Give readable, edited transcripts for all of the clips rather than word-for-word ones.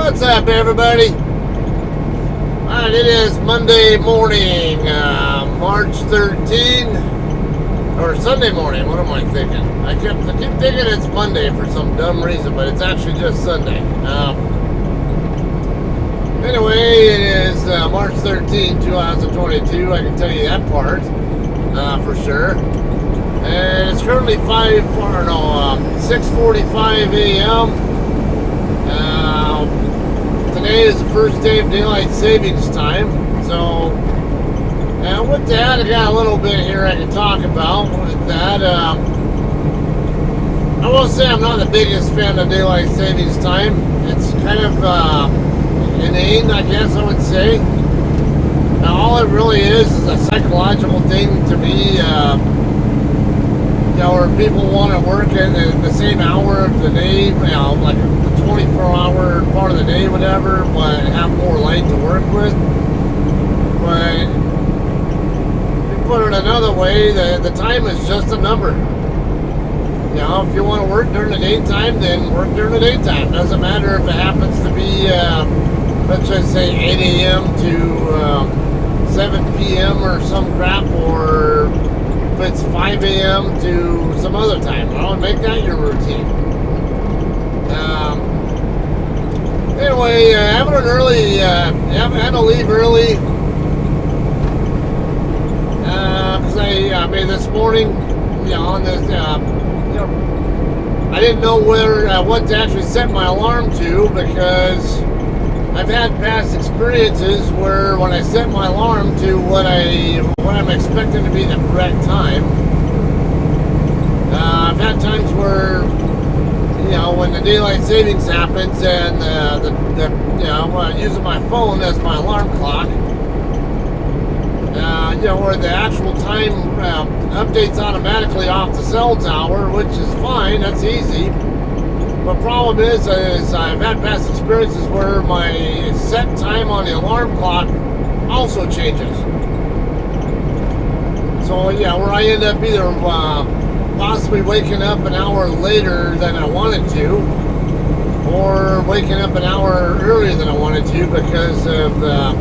What's up, everybody? Alright, it is Monday morning, March 13, or Sunday morning. What am I thinking? I keep thinking it's Monday for some dumb reason, but it's actually just Sunday. Anyway, it is March 13, 2022. I can tell you that part for sure. And it's currently 6:45 a.m. Today is the first day of daylight savings time. So, with that, I got a little bit here I can talk about. With that, I will say I'm not the biggest fan of daylight savings time. It's kind of inane, I guess I would say. Now, all it really is a psychological thing to me. Where people want to work in the same hour of the day, like the 24-hour part of the day, whatever, but have more light to work with. But if you put it another way, the time is just a number. If you want to work during the daytime, then work during the daytime. Doesn't matter if it happens to be, let's just say 8 a.m. to 7 p.m. or some crap, or if it's 5 a.m. to some other time. Well, make that your routine. Anyway, having an early, had to leave early. Because I mean, this morning, on this, I didn't know what to actually set my alarm to, because I've had past experiences where when I set my alarm to what I'm expecting to be the correct time, I've had times where, when the daylight savings happens and I'm using my phone as my alarm clock, where the actual time updates automatically off the cell tower, which is fine, that's easy. The problem is I've had past experiences where my set time on the alarm clock also changes. So where I end up either possibly waking up an hour later than I wanted to, or waking up an hour earlier than I wanted to because of the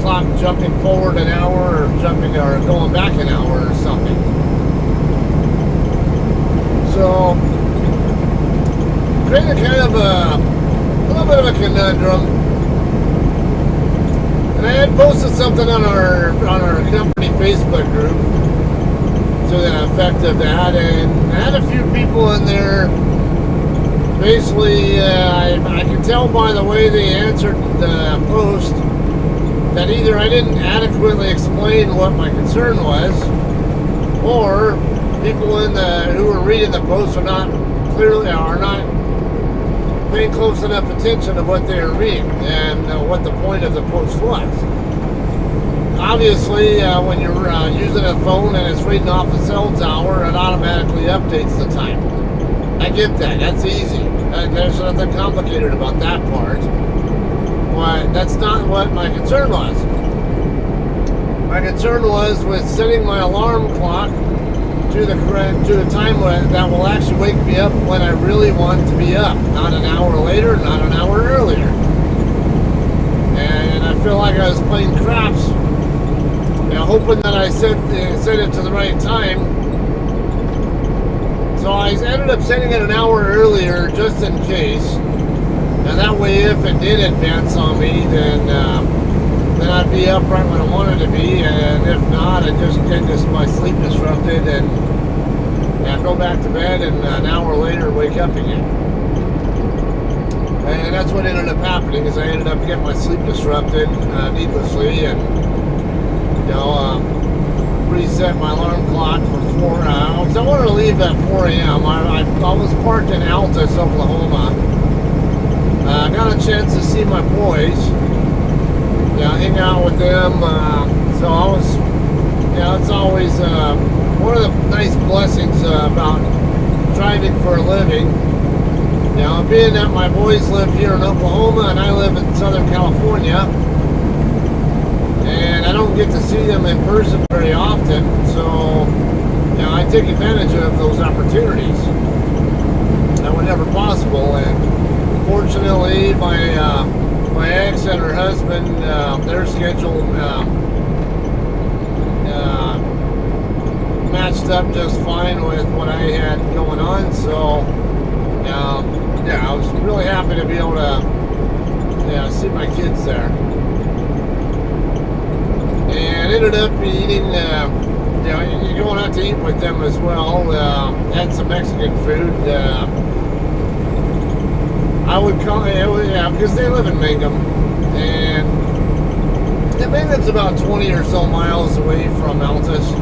clock jumping forward an hour, or going back an hour or something. So created kind of a little bit of a conundrum. And I had posted something on our company Facebook group to the effect of that, and I had a few people in there. Basically, I could tell by the way they answered the post that either I didn't adequately explain what my concern was, or people who were reading the post are not paying close enough attention to what they were reading and what the point of the post was. Obviously, when you're using a phone and it's reading off the cell tower, it automatically updates the time. I get that. That's easy. There's nothing complicated about that part. But that's not what my concern was. My concern was with setting my alarm clock to the time that will actually wake me up when I really want to be up, not an hour later, not an hour earlier. And I feel like I was playing craps, hoping that I set it to the right time. So I ended up setting it an hour earlier just in case, and that way if it did advance on me, then I'd be up right when I wanted to be, and if not, I'd just get my sleep disrupted and go back to bed, and an hour later wake up again. And that's what ended up happening, is I ended up getting my sleep disrupted needlessly, and reset my alarm clock for 4 hours. I wanted to leave at 4 a.m. I was parked in Altus, Oklahoma. I got a chance to see my boys, hang out with them. So I was, it's always one of the nice blessings about driving for a living. Being that my boys live here in Oklahoma and I live in Southern California, and I don't get to see them in person very often, so I take advantage of those opportunities whenever possible. And Fortunately, my ex and her husband, their schedule matched up just fine with what I had going on. So, yeah, I was really happy to be able to see my kids there. And ended up eating, you're going out to eat with them as well. Had some Mexican food. I would call it, because they live in Mangum, and Mangum's about 20 or so miles away from Altus.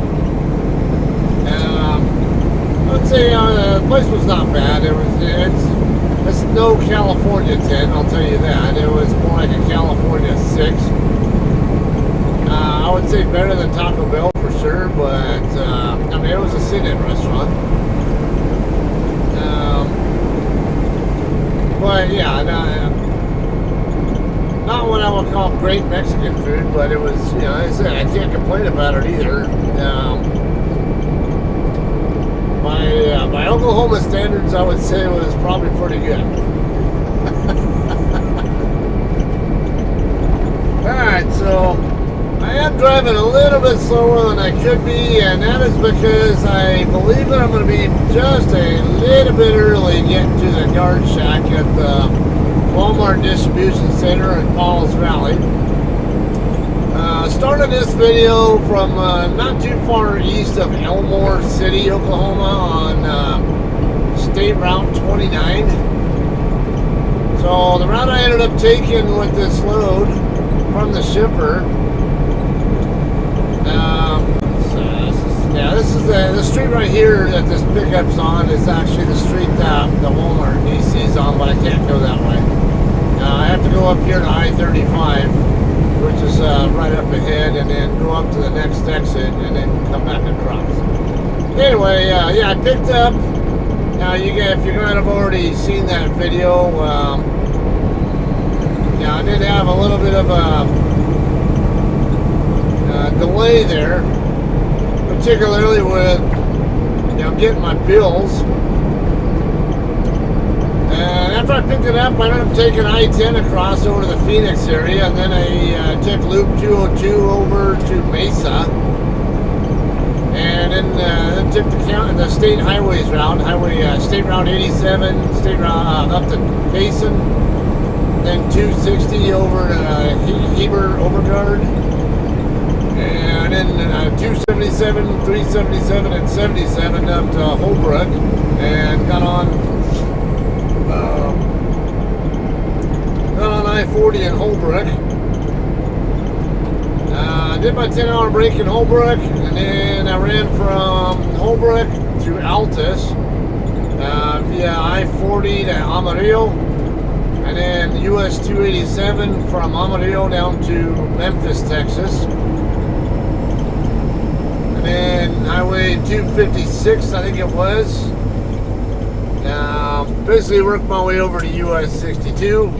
I'd say the place was not bad. It's no California 10, I'll tell you that. It was more like a California 6. I would say better than Taco Bell for sure, but I mean, it was a sit-in restaurant. But yeah, not what I would call great Mexican food, but it was, I said I can't complain about it either. By Oklahoma standards, I would say it was probably pretty good. Alright, so I am driving a little bit slower than I could be, and that is because I believe that I'm going to be just a little bit early getting to the guard shack at the Walmart Distribution Center in Pauls Valley. Started this video from not too far east of Elmore City, Oklahoma on State Route 29. So the route I ended up taking with this load from the shipper, this is the street right here that this pickup's on is actually the street that the Walmart DC's on, but I can't go that way. I have to go up here to I-35, which is right up ahead, and then go up to the next exit, and then come back across. Anyway, yeah, I picked up. Now, if you might have already seen that video, I did have a little bit of a delay there, particularly with getting my bills. And after I picked it up, I ended up taking I-10 across over to the Phoenix area, and then I took Loop 202 over to Mesa, and then took the state highways route, State Route 87, State Route up to Payson, then 260 over to Heber Overguard, and then 277, 377, and 77 up to Holbrook, and got on I-40 in Holbrook. Did my 10-hour break in Holbrook, and then I ran from Holbrook to Altus via I-40 to Amarillo, and then US 287 from Amarillo down to Memphis, Texas, and then Highway 256, I think it was. Basically worked my way over to US 62,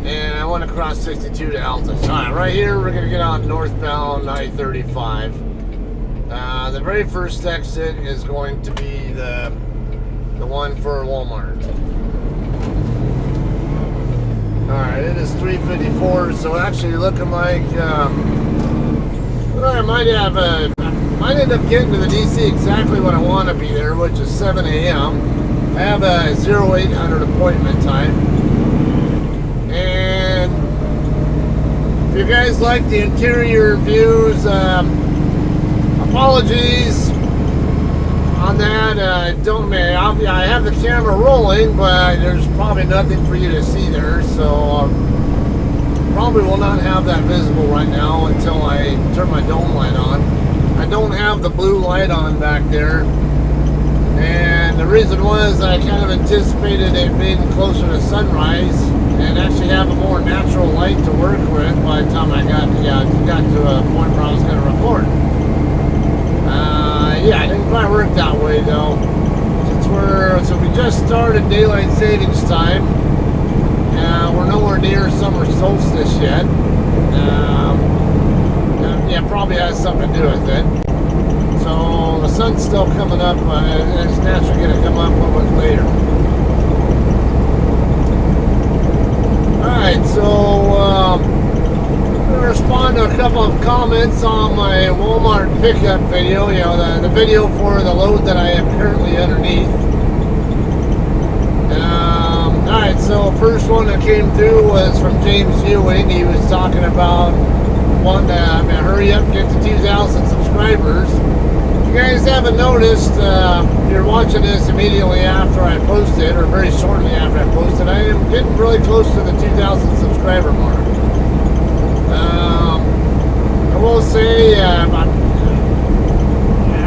and I went across 62 to Altus. Alright, right here we're going to get on northbound I-35. The very first exit is going to be the one for Walmart. Alright, it is 3:54, so actually looking like I might end up getting to the DC exactly when I want to be there, which is 7 a.m. I have a 0800 appointment time. And if you guys like the interior views, apologies on that. I have the camera rolling, but there's probably nothing for you to see there, so probably will not have that visible right now until I turn my dome light on. I don't have the blue light on back there, and the reason was I kind of anticipated it being closer to sunrise and actually have a more natural light to work with by the time I got to a point where I was going to record. Yeah, it didn't quite work that way though. So we just started daylight savings time. We're nowhere near summer solstice yet. Yeah, probably has something to do with it. So the sun's still coming up, and it's naturally going to come up a little bit later. Alright, so I'm going to respond to a couple of comments on my Walmart pickup video, you know, the video for the load that I am currently underneath. Alright, so first one that came through was from James Ewing. He was talking about wanting to hurry up and get to 2,000 subscribers. If you guys haven't noticed, if you're watching this immediately after I posted, or very shortly after I posted, I am getting really close to the 2,000 subscriber mark. I will say, I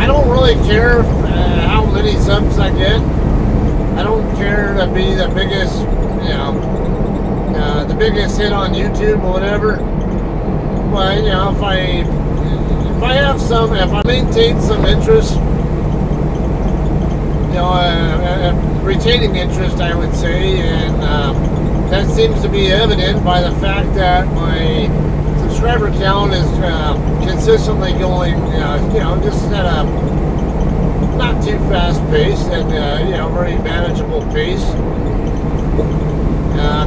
don't really care how many subs I get. I don't care to be the biggest, you know, the biggest hit on YouTube or whatever. But, you know, if I maintain some interest, you know, retaining interest, I would say, and that seems to be evident by the fact that my subscriber count is consistently going, you know, just at a not too fast pace and, you know, very manageable pace,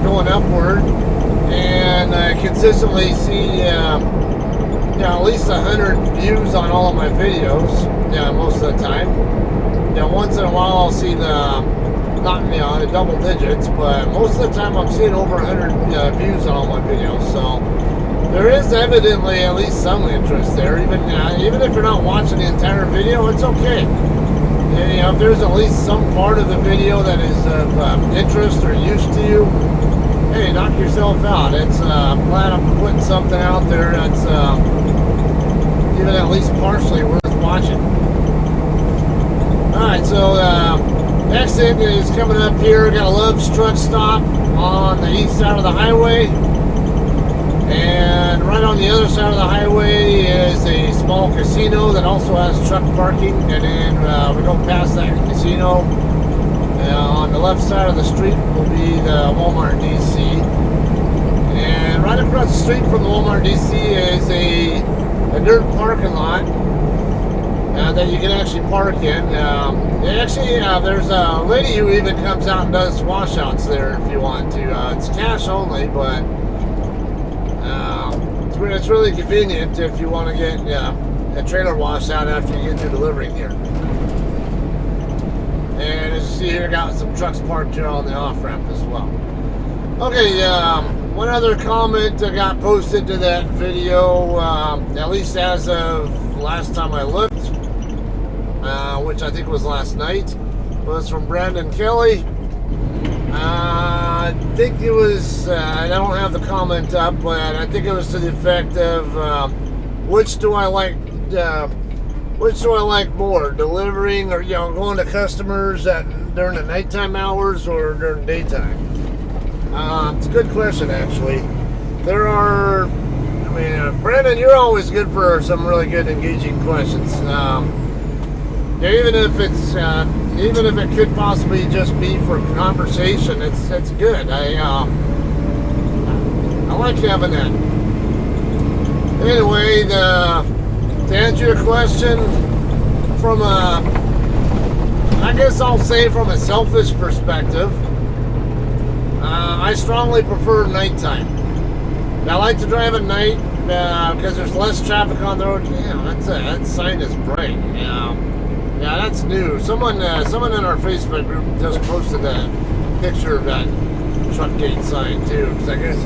going upward, and I consistently see, you know, at least 100 views on all of my videos, most of the time. You know, once in a while I'll see the, not, you know, the double digits, but most of the time I'm seeing over 100 views on all my videos, so there is evidently at least some interest there. Even if you're not watching the entire video, it's okay. And, you know, if there's at least some part of the video that is of interest or use to you, hey, knock yourself out. It's I'm glad I'm putting something out there that's even at least partially worth watching. Alright, so next thing is coming up here. Got a Love's truck stop on the east side of the highway, and right on the other side of the highway is a small casino that also has truck parking, and then we go past that casino. On the left side of the street will be the Walmart DC, and right across the street from the Walmart DC is a dirt parking lot that you can actually park in. There's a lady who even comes out and does washouts there if you want to. It's cash only, but it's really convenient if you want to get a trailer washed out after you get through delivering here. And as you see here, got some trucks parked here on the off-ramp as well. Okay, one other comment that got posted to that video, at least as of last time I looked, which I think was last night, was from Brandon Kelly. I think it was, I don't have the comment up, but I think it was to the effect of, which do I like more, delivering or, you know, going to customers during the nighttime hours or during daytime? It's a good question, actually. There are, I mean, Brandon, you're always good for some really good engaging questions. Even if it could possibly just be for conversation, it's good. I like having that. Anyway, to answer your question, from I guess I'll say from a selfish perspective, I strongly prefer nighttime. I like to drive at night because there's less traffic on the road. Yeah, that sign is bright. Yeah, that's new. Someone in our Facebook group just posted that picture of that truck gate sign too, because I guess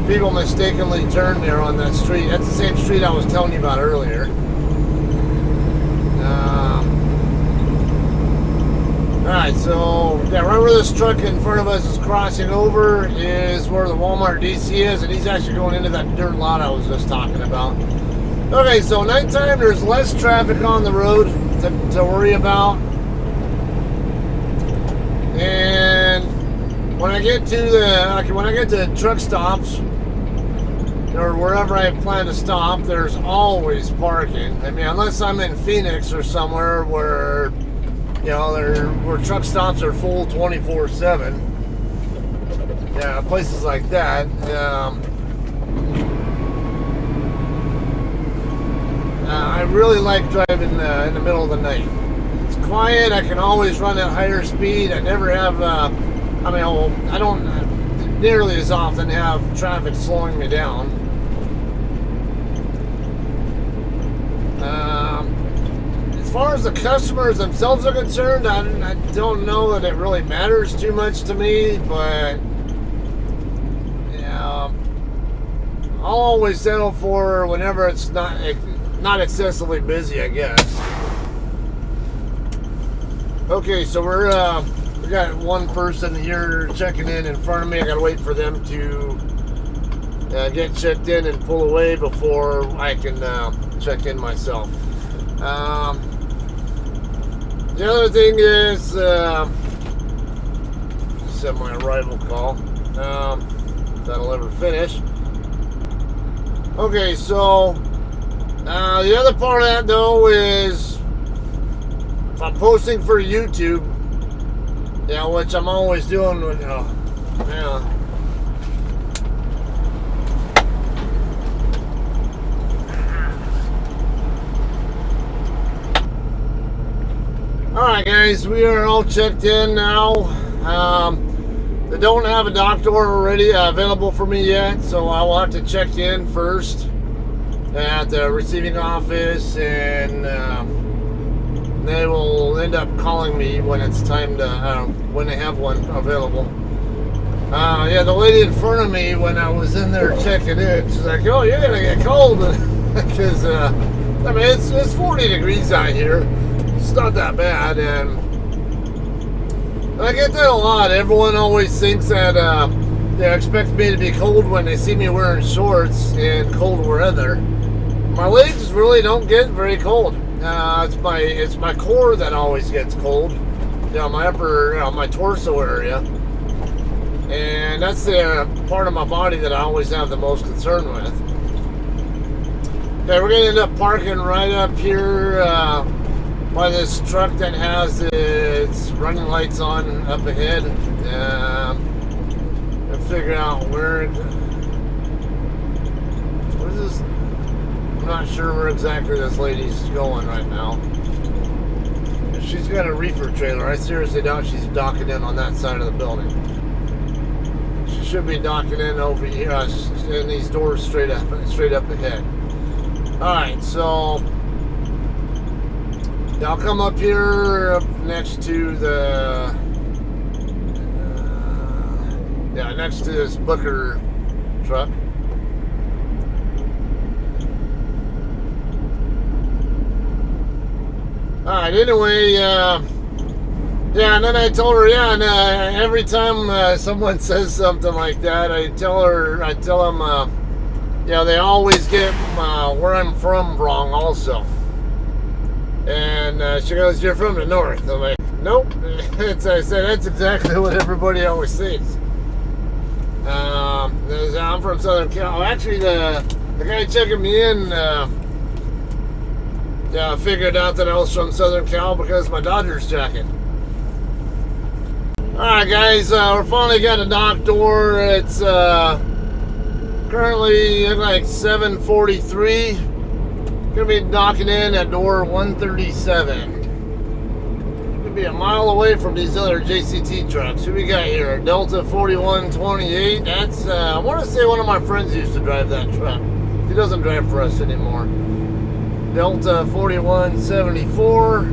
people mistakenly turned there on that street. That's the same street I was telling you about earlier. Alright, so yeah, right where this truck in front of us is crossing over is where the Walmart DC is, and he's actually going into that dirt lot I was just talking about. Okay, so nighttime there's less traffic on the road to worry about, and when I get to truck stops or wherever I plan to stop, there's always parking. I mean, unless I'm in Phoenix or somewhere where, you know, where truck stops are full 24/7. Yeah, places like that. I really like driving in the middle of the night. It's quiet. I can always run at higher speed. I never have. I mean, I don't. nearly as often have traffic slowing me down. As far as the customers themselves are concerned, I don't know that it really matters too much to me, but yeah, I'll always settle for whenever it's not excessively busy, I guess. Okay, so we got one person here checking in front of me. I gotta wait for them to get checked in and pull away before I can check in myself. The other thing is set my arrival call. That'll ever finish. Okay, so the other part of that though is if I'm posting for YouTube, yeah, which I'm always doing when, yeah. Alright guys, we are all checked in now. They don't have a doctor already available for me yet, so I will have to check in first at the receiving office, and they will end up calling me when it's time to, when they have one available. Yeah, the lady in front of me, when I was in there checking in, she's like, "Oh, you're gonna get cold," because I mean it's 40 degrees out here. It's not that bad, and I get that a lot. Everyone always thinks that they expect me to be cold when they see me wearing shorts in cold weather. My legs really don't get very cold. It's my core that always gets cold. You know, my upper, my torso area, and that's the part of my body that I always have the most concern with. Okay, we're gonna end up parking right up here by this truck that has its running lights on up ahead. And figure out what is this? I'm not sure where exactly this lady's going right now. She's got a reefer trailer. I seriously doubt she's docking in on that side of the building. She should be docking in over here in these doors straight up ahead. Alright, so I'll come up here up next to the next to this Booker truck. Alright, anyway, yeah, and then I told her, yeah, and every time someone says something like that, I tell them, yeah, they always get where I'm from wrong also. And she goes, "You're from the north." I'm like, "Nope." I said, "That's exactly what everybody always thinks." I'm from Southern Cal. Actually, the guy checking me in figured out that I was from Southern Cal because of my Dodgers jacket. Alright guys, we're finally got a dock door. It's currently like 7:43. Gonna be docking in at door 137. Could be a mile away from these other JCT trucks. Who we got here? Delta 4128. That's I want to say one of my friends used to drive that truck. He doesn't drive for us anymore. Delta 4174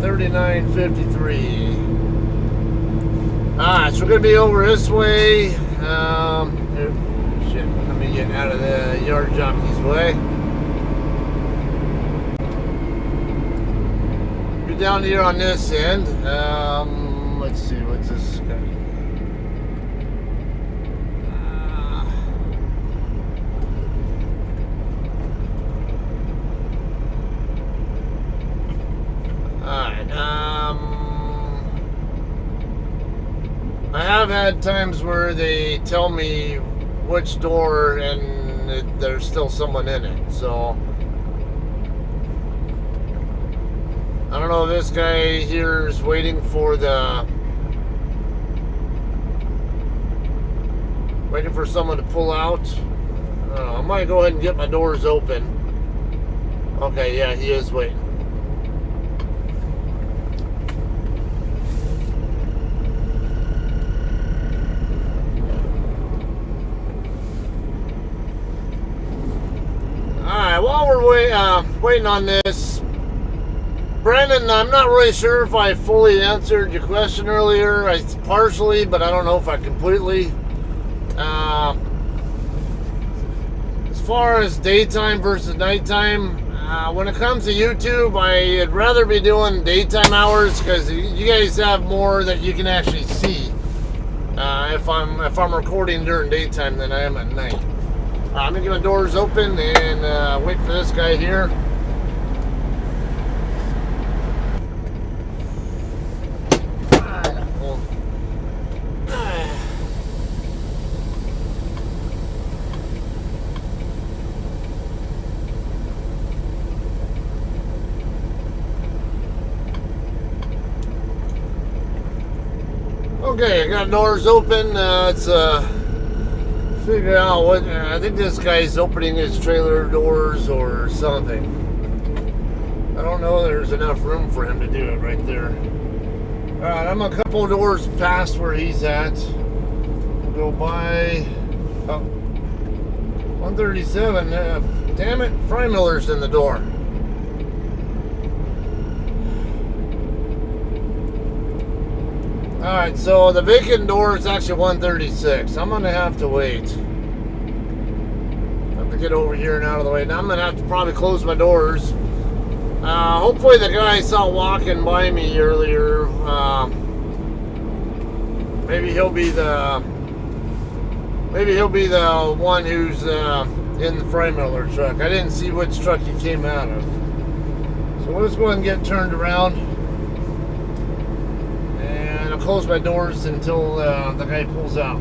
3953. Alright, so we're gonna be over this way. Shit, let me get out of the yard jockey's way. Be down here on this end. Let's see, what's this guy? Alright, I have had times where they tell me which door and there's still someone in it, so I don't know if this guy here is waiting for someone to pull out. I might go ahead and get my doors open. Okay, yeah, he is waiting. waiting on this. Brandon, I'm not really sure if I fully answered your question earlier. Partially, but I don't know if I completely. As far as daytime versus nighttime, when it comes to YouTube, I'd rather be doing daytime hours because you guys have more that you can actually see if I'm recording during daytime than I am at night. I'm gonna get my doors open and wait for this guy here. Okay, I got doors open. Let's figure out what. I think this guy's opening his trailer doors or something. I don't know. There's enough room for him to do it right there. Alright, I'm a couple of doors past where he's at. Go by. Oh, 137. Damn it, Freymiller's in the door. Alright, so the vacant door is actually 136. I'm going to have to wait. I have to get over here and out of the way. Now I'm going to have to probably close my doors. Hopefully the guy I saw walking by me earlier, maybe he'll be the one who's in the Freymiller truck. I didn't see which truck he came out of. So let's go ahead and get turned around. I'll close my doors until the guy pulls out.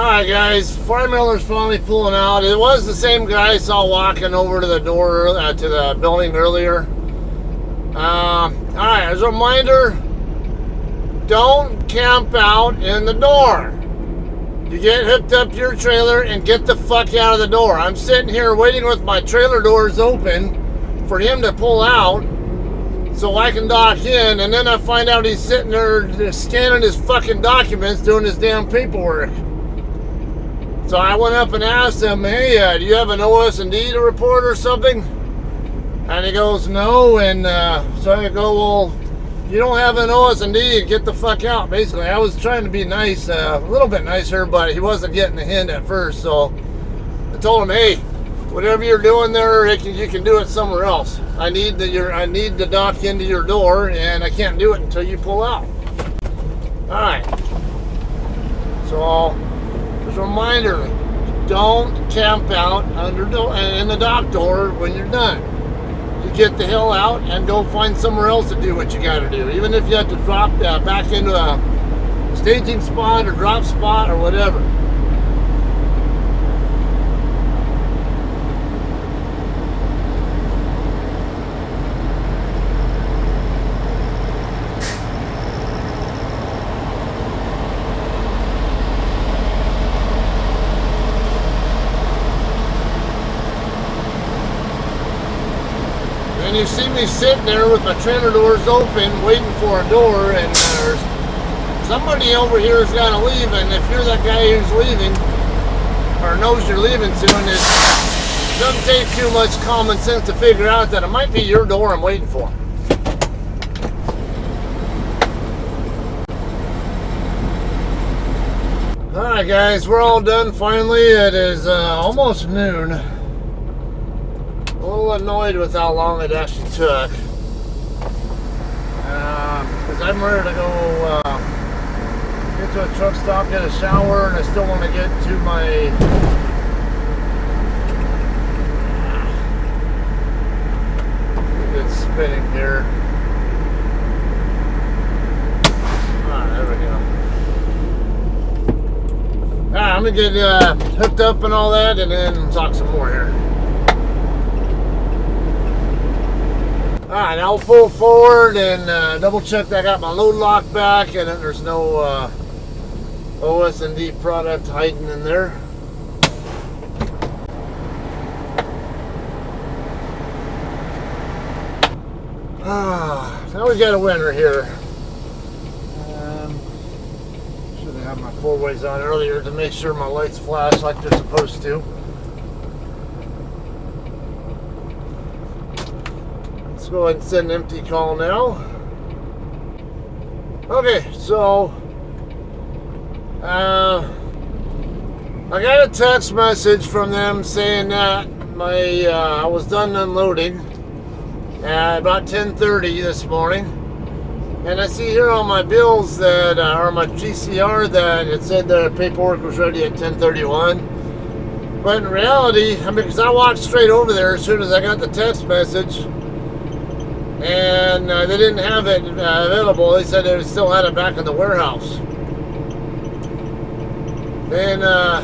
Alright guys, Freymiller's finally pulling out. It was the same guy I saw walking over to the door, to the building earlier. Alright, as a reminder, don't camp out in the door. You get hooked up to your trailer and get the fuck out of the door. I'm sitting here waiting with my trailer doors open for him to pull out so I can dock in, and then I find out he's sitting there scanning his fucking documents, doing his damn paperwork. So I went up and asked him, hey, do you have an OS&D to report or something? And he goes, no. And so I go, well, you don't have an OS&D, get the fuck out. Basically, I was trying to be nice, a little bit nicer, but he wasn't getting the hint at first. So I told him, hey, whatever you're doing there, you can do it somewhere else. I need to dock into your door, and I can't do it until you pull out. All right. So as a reminder, don't camp out in the dock door when you're done. You get the hell out and go find somewhere else to do what you got to do. Even if you have to drop back into a staging spot or drop spot or whatever. And you see me sitting there with my trailer doors open, waiting for a door, and there's somebody over here has got to leave, and if you're that guy who's leaving, or knows you're leaving soon, it doesn't take too much common sense to figure out that it might be your door I'm waiting for. Alright guys, we're all done finally. It is almost noon. A little annoyed with how long it actually took, because I'm ready to go get to a truck stop, get a shower, and I still want to get to my it's spinning here. There we go. Alright, I'm gonna get hooked up and all that, and then talk some more here. Alright, I'll pull forward and double check that I got my load lock back and that there's no OS&D product hiding in there. Now we got a winner here. Should have had my 4-ways on earlier to make sure my lights flash like they're supposed to. Let's go ahead and send an empty call now. Okay, so I got a text message from them saying that I was done unloading at about 10:30 this morning, and I see here on my bills that or my GCR that it said the paperwork was ready at 10:31. But in reality, I mean, because I walked straight over there as soon as I got the text message. And they didn't have it available. They said they still had it back in the warehouse. Then I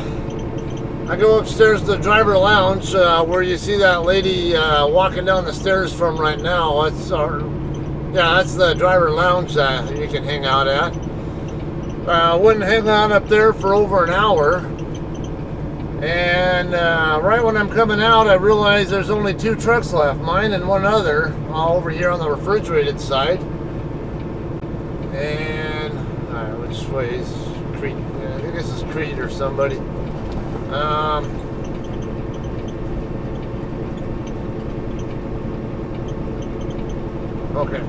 go upstairs to the driver lounge where you see that lady walking down the stairs from right now. That's the driver lounge that you can hang out at. Wouldn't hang out up there for over an hour. And right when I'm coming out, I realize there's only 2 trucks left, mine and one other, all over here on the refrigerated side. And which way is Crete? I think this is Crete or somebody. Okay,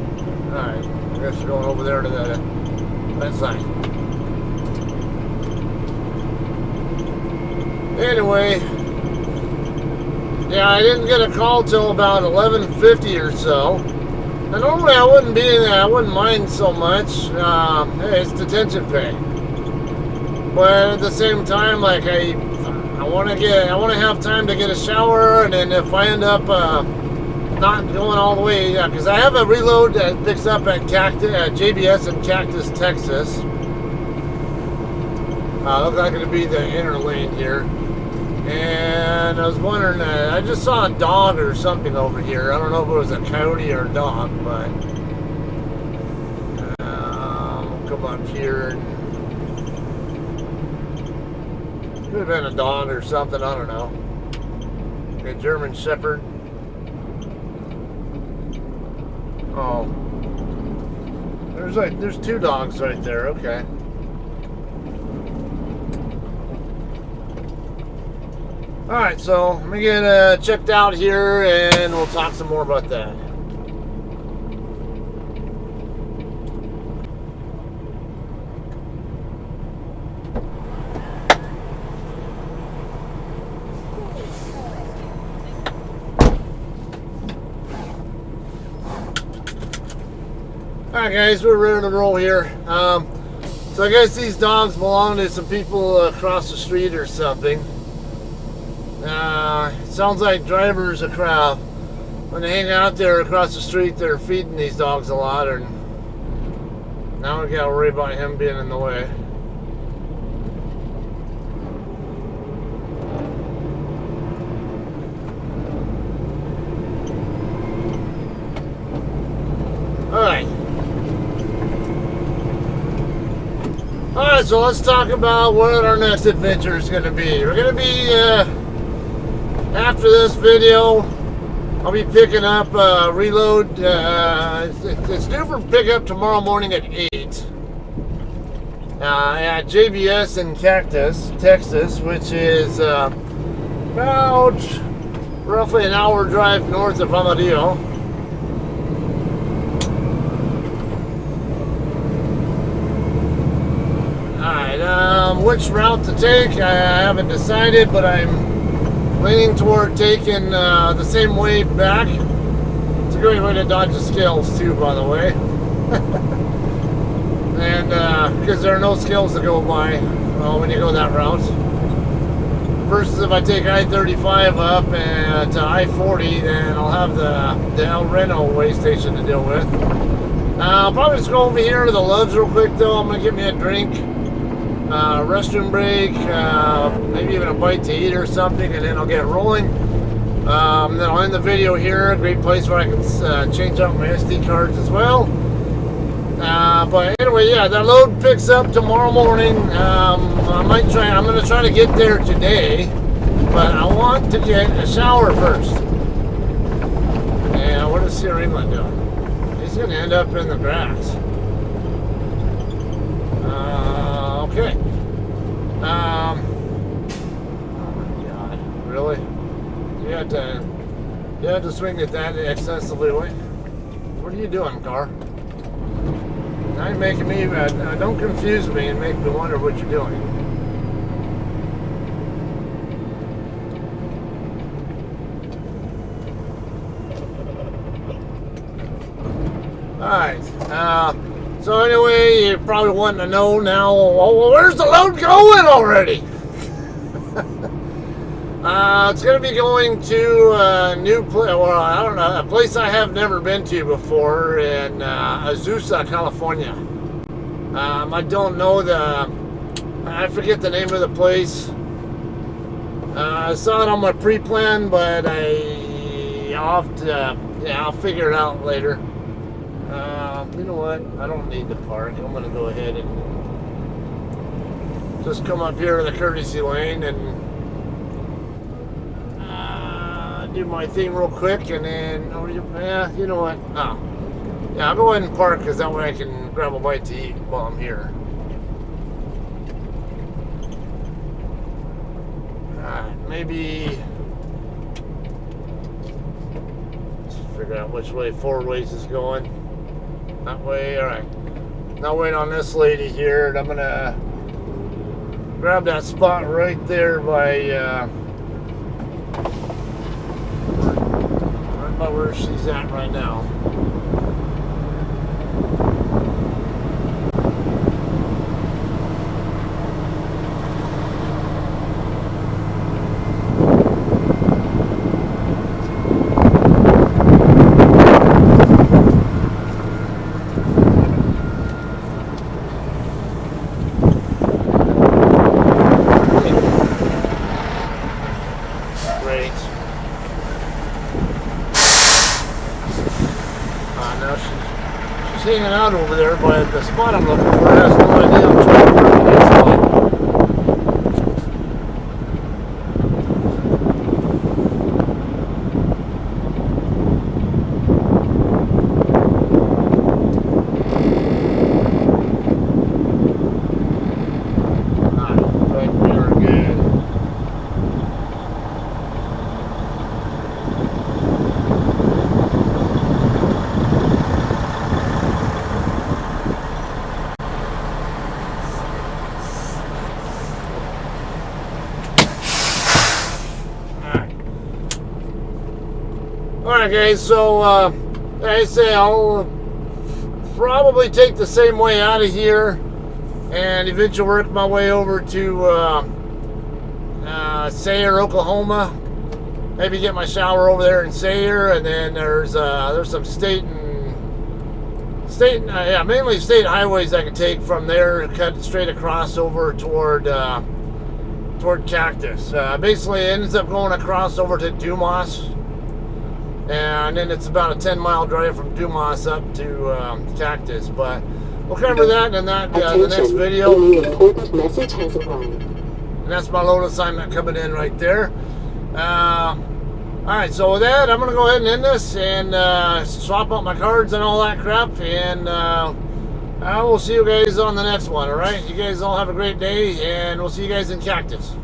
all right. I guess we're going over there to that side. Anyway, yeah, I didn't get a call till about 11:50 or so. And normally I wouldn't mind so much. Hey, it's detention pay. But at the same time, like I want to have time to get a shower, and then if I end up not going all the way, because I have a reload that picks up at JBS in Cactus, Texas. Looks like it'll be the inner lane here. And I was wondering, I just saw a dog or something over here. I don't know if it was a coyote or a dog, but we'll come up here. Could have been a dog or something, I don't know. A German Shepherd. Oh. There's two dogs right there, okay. Alright, so let me get checked out here and we'll talk some more about that. Alright guys, we're ready to roll here. So I guess these dogs belong to some people across the street or something. It sounds like drivers when they hang out there across the street, they're feeding these dogs a lot, and now we gotta worry about him being in the way. Alright, so let's talk about what our next adventure is going to be. We're going to be, after this video, I'll be picking up Reload. It's due for pickup tomorrow morning at 8 at JBS in Cactus, Texas, which is about roughly an hour drive north of Amarillo. Which route to take, I haven't decided, but I'm leaning toward taking the same way back. It's a great way to dodge the scales too, by the way. And because there are no scales to go by when you go that route. Versus if I take I-35 up and to I-40, then I'll have the El Reno way station to deal with. I'll probably just go over here to the Loves real quick though. I'm going to get me a drink. Restroom break, maybe even a bite to eat or something, and then I'll get rolling. Then I'll end the video here. A great place where I can change out my SD cards as well. But anyway, yeah, that load picks up tomorrow morning. I'm going to try to get there today, but I want to get a shower first. And what is Freymiller doing? He's going to end up in the grass. Okay. Oh my God! Really? You had to swing it that excessively away. What are you doing, car? Now you're making me. Don't confuse me and make me wonder what you're doing. All right. So anyway, you're probably wanting to know now, well, where's the load going already? It's going to be going to a new place, well, I don't know, a place I have never been to before in Azusa, California. I don't know I forget the name of the place. I saw it on my pre-plan, but I'll figure it out later. You know what? I don't need to park. I'm going to go ahead and just come up here in the courtesy lane and do my thing real quick, and then, you know what? Oh, yeah, I'll go ahead and park because that way I can grab a bite to eat while I'm here. Alright, maybe let's figure out which way 4 ways is going. That way, alright. Now wait on this lady here, and I'm gonna grab that spot right there by where she's at right now. hanging out over there, but the spot I'm looking for has no idea I'm trying to work in that spot. Alright guys, so like I say, I'll probably take the same way out of here and eventually work my way over to Sayre, Oklahoma. Maybe get my shower over there in Sayre, and then there's some mainly state highways I can take from there, cut straight across over toward Cactus. Basically, it ends up going across over to Dumas. And then it's about a 10-mile drive from Dumas up to Cactus. But we'll cover that in the next video. Important message has arrived. And that's my load assignment coming in right there. Alright, so with that, I'm going to go ahead and end this and swap out my cards and all that crap. And I will see you guys on the next one, alright? You guys all have a great day, and we'll see you guys in Cactus.